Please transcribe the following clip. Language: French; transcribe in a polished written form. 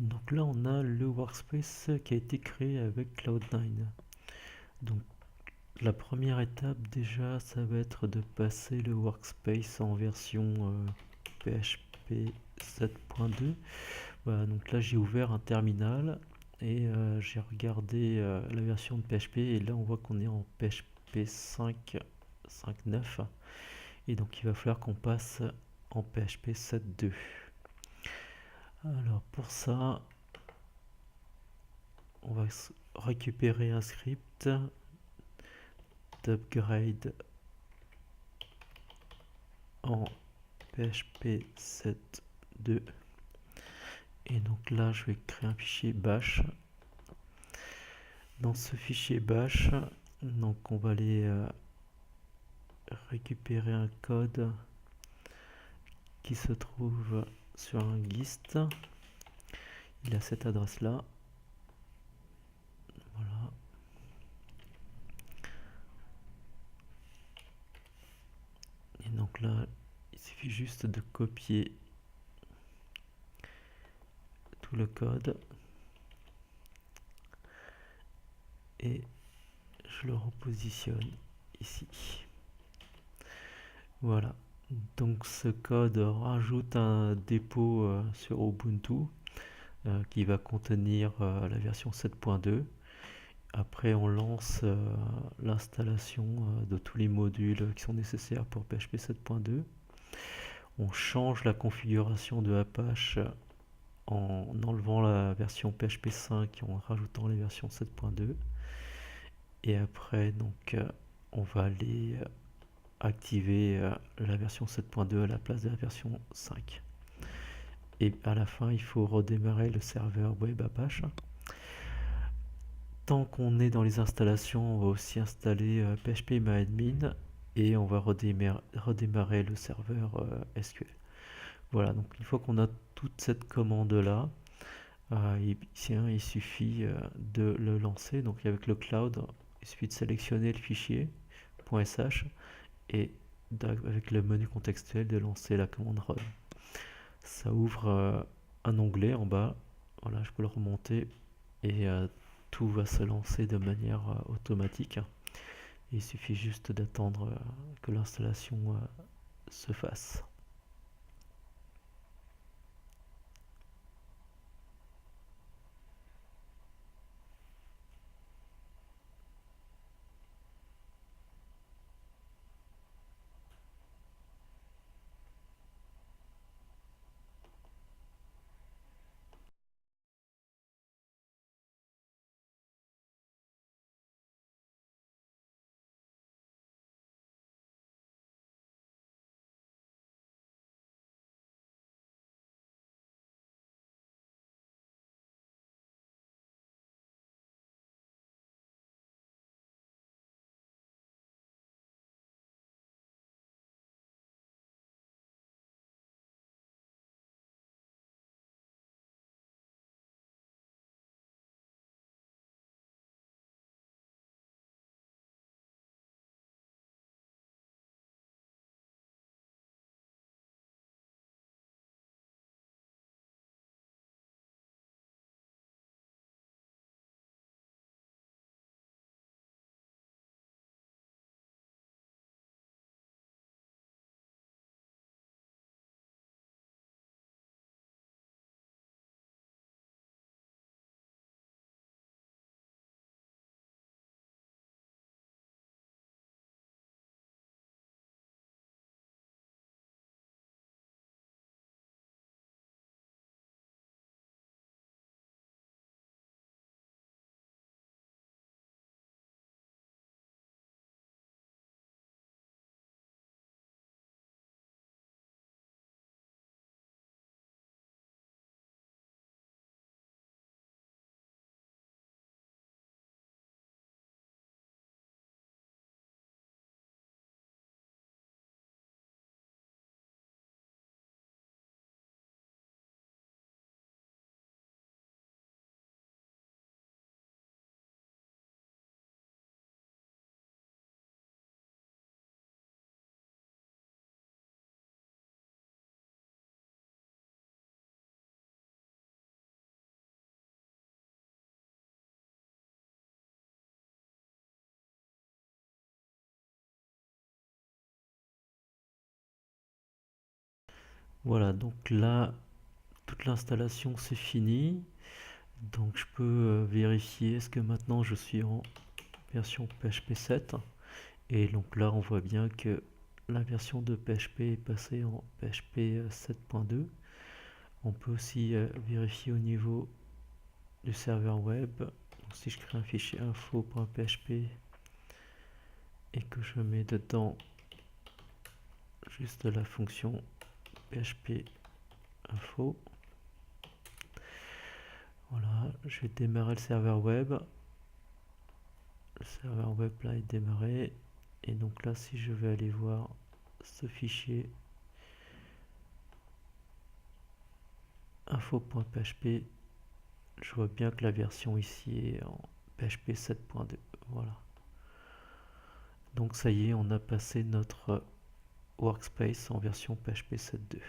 Donc là, on a le workspace qui a été créé avec Cloud9. Donc la première étape déjà, ça va être de passer le workspace en version PHP 7.2. Voilà, donc là j'ai ouvert un terminal et j'ai regardé la version de PHP et là on voit qu'on est en PHP 5.9 et donc il va falloir qu'on passe en PHP 7.2. Alors pour ça, on va récupérer un script d'upgrade en PHP 7.2 et donc là je vais créer un fichier bash. Dans ce fichier bash, donc on va aller récupérer un code qui se trouve sur un gist. Il a cette adresse là. Voilà. Et donc là, il suffit juste de copier tout le code et je le repositionne ici. Voilà. Donc ce code rajoute un dépôt sur Ubuntu qui va contenir la version 7.2. Après, on lance l'installation de tous les modules qui sont nécessaires pour PHP 7.2. On change la configuration de Apache en enlevant la version PHP 5 et en rajoutant les versions 7.2. Et après, donc, on va aller activer la version 7.2 à la place de la version 5. Et à la fin, il faut redémarrer le serveur web Apache. Tant qu'on est dans les installations, on va aussi installer phpMyAdmin et on va redémarrer le serveur SQL. Voilà, donc une fois qu'on a toute cette commande là, il suffit de le lancer. Donc avec le cloud, il suffit de sélectionner le fichier .sh et avec le menu contextuel de lancer la commande run. Ça ouvre un onglet en bas. Voilà, je peux le remonter et tout va se lancer de manière automatique. Il suffit juste d'attendre que l'installation se fasse. Voilà, donc là, toute l'installation c'est fini. Donc je peux vérifier est-ce que maintenant je suis en version PHP 7. Et donc là, on voit bien que la version de PHP est passée en PHP 7.2. On peut aussi vérifier au niveau du serveur web. Donc, si je crée un fichier info.php et que je mets dedans juste la fonction PHP info, voilà, je vais démarrer le serveur web. Le serveur web là est démarré. Et donc là, si je vais aller voir ce fichier info.php, je vois bien que la version ici est en PHP 7.2. Voilà. Donc ça y est, on a passé notre workspace en version PHP 7.2.